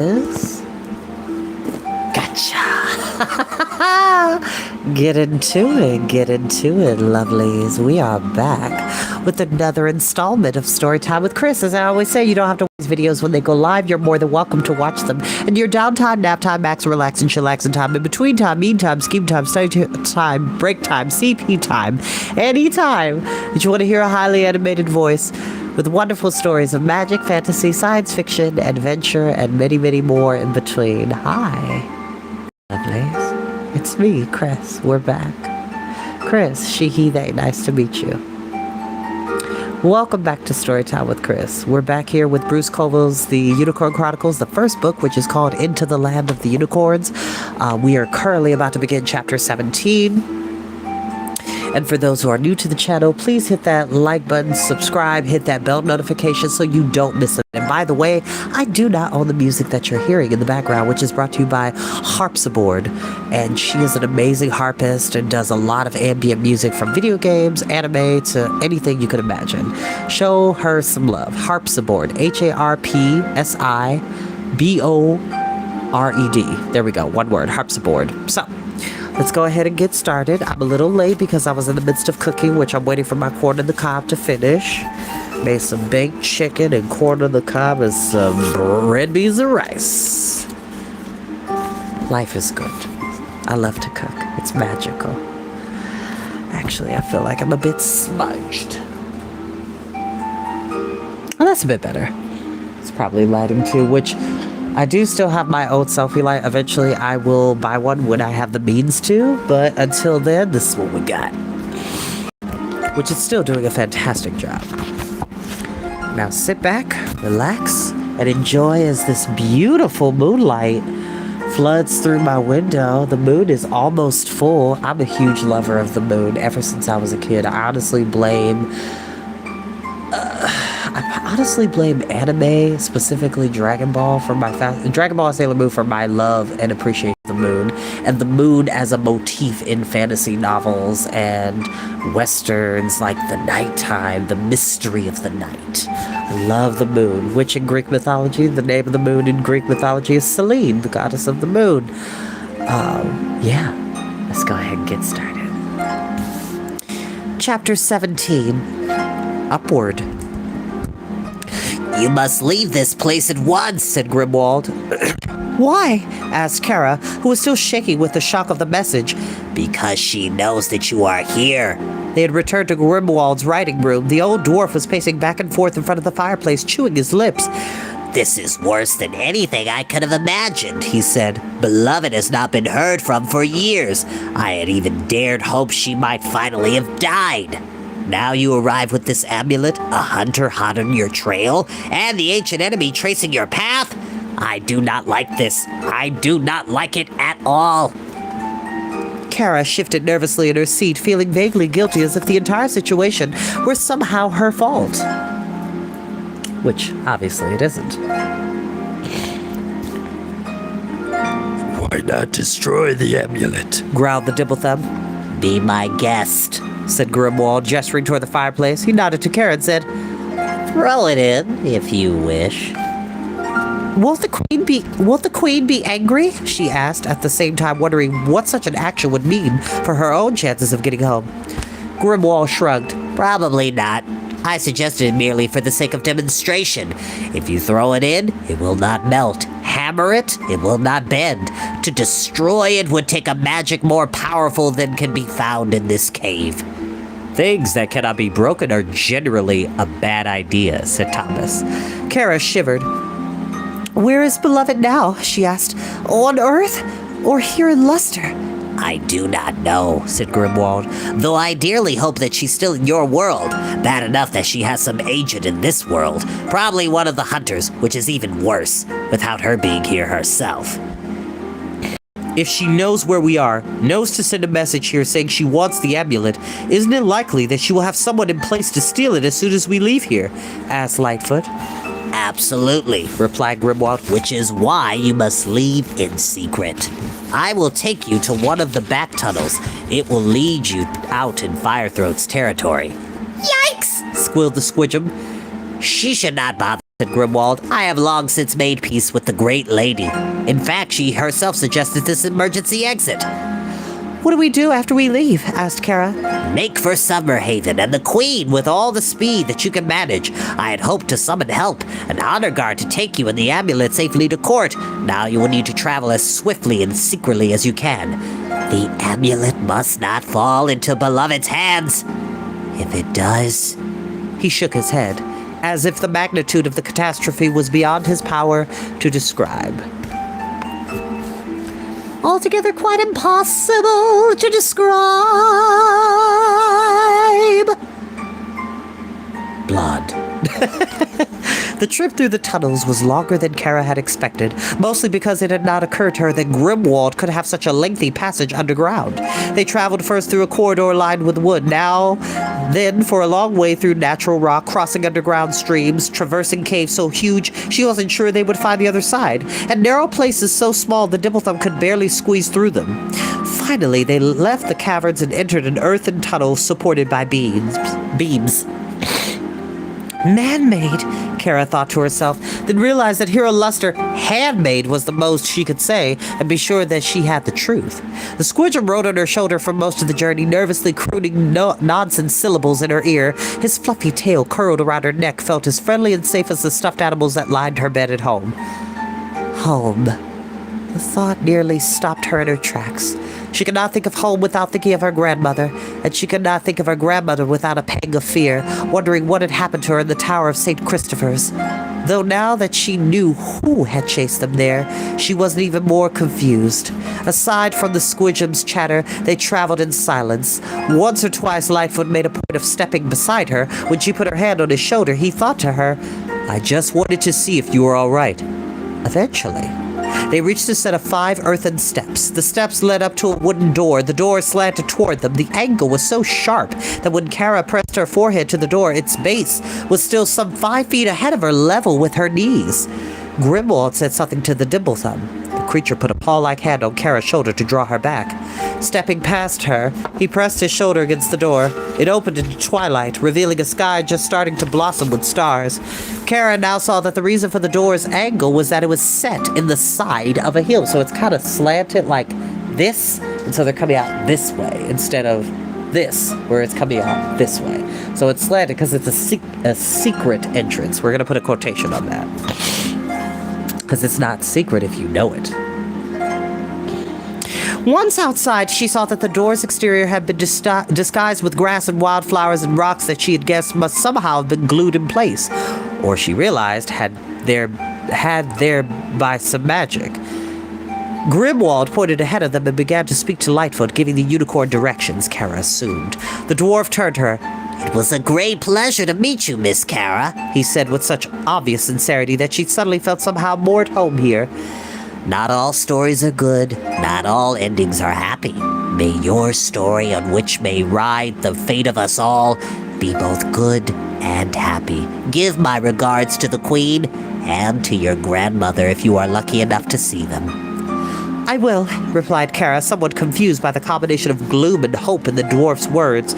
Yes. Gotcha. Get into it, lovelies. We are back with another installment of Storytime with Chris. As I always say, you don't have to watch videos when they go live. You're more than welcome to watch them. And your downtime, nap time, max, relax, and chillaxing time, in between time, mean time, scheme time, study time, break time, CP time, anytime that you want to hear a highly animated voice with wonderful stories of magic, fantasy, science fiction, adventure, and many, many more in between. Hi, lovelies. It's me, Chris. We're back. Chris, she, he, they. Nice to meet you. Welcome back to Storytime with Chris. We're back here with Bruce Coville's The Unicorn Chronicles, the first book, which is called Into the Land of the Unicorns. We are currently about to begin chapter 17. And for those who are new to the channel, please hit that like button, subscribe, hit that bell notification so you don't miss it. And by the way, I do not own the music that you're hearing in the background, which is brought to you by Harpsiboard. And she is an amazing harpist and does a lot of ambient music from video games, anime, to anything you could imagine. Show her some love. Harpsiboard. Harpsibored. There we go. One word. Harpsiboard. So, let's go ahead and get started. I'm a little late because I was in the midst of cooking, which I'm waiting for my corn on the cob to finish. Made some baked chicken and corn on the cob and some red beans and rice. Life is good. I love to cook. It's magical. Actually, I feel like I'm a bit smudged. Oh, that's a bit better. It's probably lighting too, which I do still have my old selfie light. Eventually, I will buy one when I have the means to, but until then, this is what we got. Which is still doing a fantastic job. Now sit back, relax, and enjoy as this beautiful moonlight floods through my window. The moon is almost full. I'm a huge lover of the moon ever since I was a kid. I honestly blame anime, specifically Dragon Ball, for my Dragon Ball and Sailor Moon for my love and appreciation of the moon, and the moon as a motif in fantasy novels and westerns, like the nighttime, the mystery of the night. I love the moon, which in Greek mythology, the name of the moon in Greek mythology is Selene, the goddess of the moon. Yeah, let's go ahead and get started. Chapter 17, Upward. You must leave this place at once, said Grimwald. Why? Asked Kara, who was still shaking with the shock of the message. Because she knows that you are here. They had returned to Grimwald's writing room. The old dwarf was pacing back and forth in front of the fireplace, chewing his lips. This is worse than anything I could have imagined, he said. Beloved has not been heard from for years. I had even dared hope she might finally have died. Now you arrive with this amulet, a hunter hot on your trail, and the ancient enemy tracing your path? I do not like this. I do not like it at all. Kara shifted nervously in her seat, feeling vaguely guilty as if the entire situation were somehow her fault. Which, obviously, it isn't. Why not destroy the amulet? Growled the Dibblethumb. Be my guest, said Grimwald, gesturing toward the fireplace. He nodded to Kara and said, Throw it in, if you wish. Won't the queen be angry? She asked, at the same time wondering what such an action would mean for her own chances of getting home. Grimwald shrugged. Probably not. I suggested it merely for the sake of demonstration. If you throw it in, it will not melt. Hammer it, it will not bend. To destroy it would take a magic more powerful than can be found in this cave. Things that cannot be broken are generally a bad idea, said Thomas. Kara shivered. Where is Beloved now? She asked. On Earth? Or here in Luster? I do not know, said Grimwald, though I dearly hope that she's still in your world. Bad enough that she has some agent in this world. Probably one of the hunters, which is even worse, without her being here herself. If she knows where we are, knows to send a message here saying she wants the amulet, isn't it likely that she will have someone in place to steal it as soon as we leave here? Asked Lightfoot. Absolutely, replied Grimwald, which is why you must leave in secret. I will take you to one of the back tunnels. It will lead you out in Firethroat's territory. Yikes! Squealed the Squidgem. She should not bother said Grimwald. I have long since made peace with the Great Lady. In fact, she herself suggested this emergency exit. What do we do after we leave? Asked Kara. Make for Summerhaven and the Queen with all the speed that you can manage. I had hoped to summon help, an honor guard to take you and the amulet safely to court. Now you will need to travel as swiftly and secretly as you can. The amulet must not fall into Beloved's hands. If it does... He shook his head, as if the magnitude of the catastrophe was beyond his power to describe. Altogether quite impossible to describe. Blood. The trip through the tunnels was longer than Kara had expected, mostly because it had not occurred to her that Grimwald could have such a lengthy passage underground. They traveled first through a corridor lined with wood, then for a long way through natural rock, crossing underground streams, traversing caves so huge she wasn't sure they would find the other side, and narrow places so small the Dimplethumb could barely squeeze through them. Finally, they left the caverns and entered an earthen tunnel supported by beams. Man-made, Kara thought to herself, then realized that Hero Luster, handmade, was the most she could say, and be sure that she had the truth. The Squidgem rode on her shoulder for most of the journey, nervously crooning nonsense syllables in her ear. His fluffy tail curled around her neck felt as friendly and safe as the stuffed animals that lined her bed at home. Home. The thought nearly stopped her in her tracks. She could not think of home without thinking of her grandmother, and she could not think of her grandmother without a pang of fear, wondering what had happened to her in the Tower of St. Christopher's. Though now that she knew who had chased them there, she wasn't even more confused. Aside from the Squidgem's chatter, they traveled in silence. Once or twice Lightfoot made a point of stepping beside her. When she put her hand on his shoulder, he thought to her, "I just wanted to see if you were all right." Eventually, they reached a set of 5 earthen steps. The steps led up to a wooden door. The door slanted toward them. The angle was so sharp that when Kara pressed her forehead to the door, its base was still some 5 feet ahead of her, level with her knees. Grimwald said something to the Dimplethumb. The creature put a paw-like hand on Kara's shoulder to draw her back. Stepping past her, he pressed his shoulder against the door. It opened into twilight, revealing a sky just starting to blossom with stars. Kara now saw that the reason for the door's angle was that it was set in the side of a hill, so it's kind of slanted like this, and so they're coming out this way instead of this, where it's coming out this way. So it's slanted because it's a secret entrance. We're going to put a quotation on that, because it's not secret if you know it. Once outside, she saw that the door's exterior had been disguised with grass and wildflowers and rocks that she had guessed must somehow have been glued in place, or she realized had there by some magic. Grimwald pointed ahead of them and began to speak to Lightfoot, giving the unicorn directions, Kara assumed. The dwarf turned to her. It was a great pleasure to meet you, Miss Kara, he said with such obvious sincerity that she suddenly felt somehow more at home here. Not all stories are good, not all endings are happy. May your story, on which may ride the fate of us all, be both good and happy. Give my regards to the Queen and to your grandmother if you are lucky enough to see them. I will, replied Kara, somewhat confused by the combination of gloom and hope in the dwarf's words.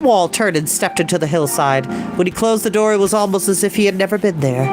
Wall turned and stepped into the hillside. When he closed the door, it was almost as if he had never been there.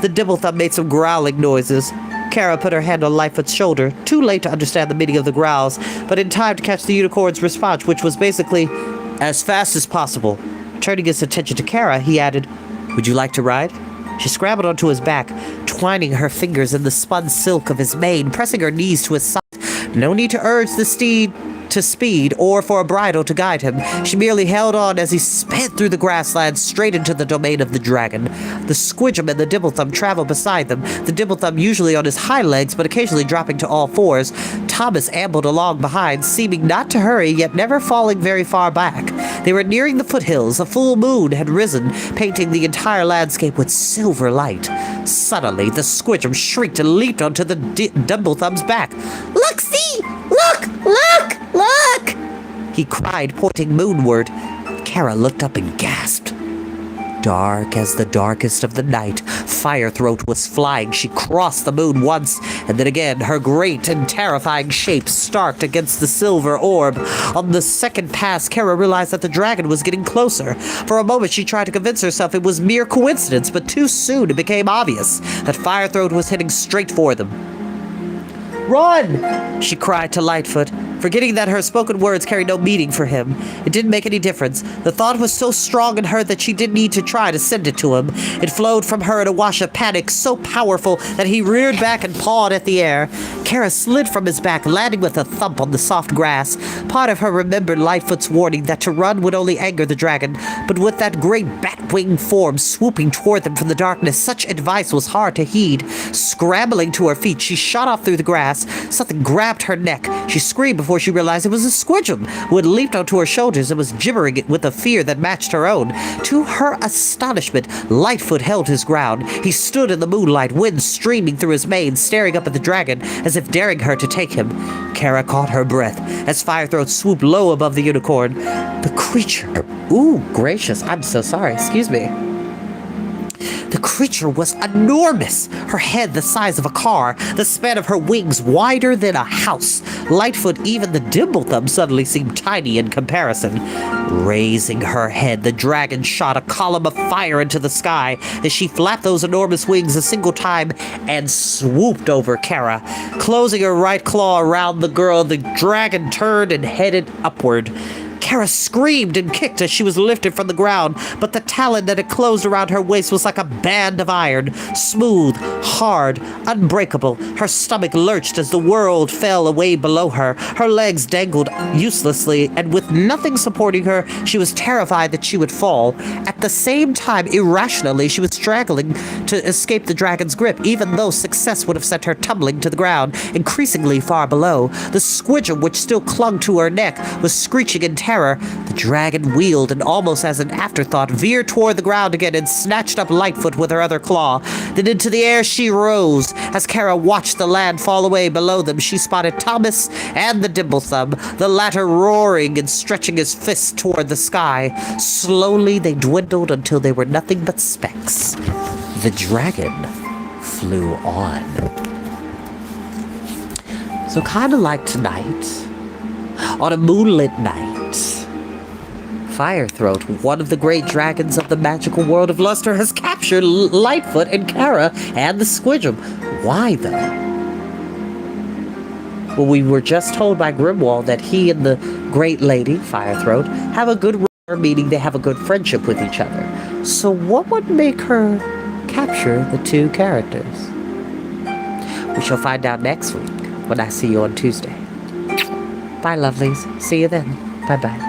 The Dimplethumb made some growling noises. Kara put her hand on Lightfoot's shoulder, too late to understand the meaning of the growls, but in time to catch the unicorn's response, which was basically, "As fast as possible." Turning his attention to Kara, he added, "Would you like to ride?" She scrambled onto his back, twining her fingers in the spun silk of his mane, pressing her knees to his side. No need to urge the steed to speed or for a bridle to guide him. She merely held on as he sped through the grasslands straight into the domain of the dragon. The Squidgem and the Dimplethumb traveled beside them, the Dimplethumb usually on his hind legs but occasionally dropping to all fours. Thomas ambled along behind, seeming not to hurry, yet never falling very far back. They were nearing the foothills. A full moon had risen, painting the entire landscape with silver light. Suddenly, the Squidgem shrieked and leaped onto the Dimplethumb's back. "Look, see! Look! Look! Look!" he cried, pointing moonward. Kara looked up and gasped. dark as the darkest of the night, Firethroat was flying. She crossed the moon once, and then again, her great and terrifying shape starked against the silver orb. On the second pass, Kara realized that the dragon was getting closer. For a moment, she tried to convince herself it was mere coincidence, but too soon it became obvious that Firethroat was heading straight for them. "Run!" she cried to Lightfoot, forgetting that her spoken words carried no meaning for him. It didn't make any difference. The thought was so strong in her that she didn't need to try to send it to him. It flowed from her in a wash of panic so powerful that he reared back and pawed at the air. Kara slid from his back, landing with a thump on the soft grass. Part of her remembered Lightfoot's warning that to run would only anger the dragon, but with that great bat-winged form swooping toward them from the darkness, such advice was hard to heed. Scrambling to her feet, she shot off through the grass. Something grabbed her neck. She screamed before she realized it was a squidgem who had leaped onto her shoulders and was gibbering with a fear that matched her own. To her astonishment, Lightfoot held his ground. He stood in the moonlight, wind streaming through his mane, staring up at the dragon as if daring her to take him. Kara caught her breath as Firethroat swooped low above the unicorn. The creature... Ooh, gracious, I'm so sorry, excuse me. The creature was enormous, her head the size of a car, the span of her wings wider than a house. Lightfoot, even the Dimblethumb, suddenly seemed tiny in comparison. Raising her head, the dragon shot a column of fire into the sky as she flapped those enormous wings a single time and swooped over Kara. Closing her right claw around the girl, the dragon turned and headed upward. Kara screamed and kicked as she was lifted from the ground, but the talon that had closed around her waist was like a band of iron, smooth, hard, unbreakable. Her stomach lurched as the world fell away below her. Her legs dangled uselessly, and with nothing supporting her, she was terrified that she would fall. At the same time, irrationally, she was struggling to escape the dragon's grip, even though success would have sent her tumbling to the ground, increasingly far below. The squidgem, which still clung to her neck, was screeching in terror. The dragon wheeled and, almost as an afterthought, veered toward the ground again and snatched up Lightfoot with her other claw. Then into the air she rose. As Kara watched the land fall away below them, she spotted Thomas and the Dimblethumb, the latter roaring and stretching his fists toward the sky. Slowly they dwindled until they were nothing but specks. The dragon flew on. So kind of like tonight, on a moonlit night, Firethroat, one of the great dragons of the magical world of Luster, has captured Lightfoot and Kara and the squidgem. Why, though? Well, we were just told by Grimwald that he and the great lady, Firethroat, have a good rapport, meaning they have a good friendship with each other. So what would make her capture the two characters? We shall find out next week when I see you on Tuesday. Bye, lovelies. See you then. Bye-bye.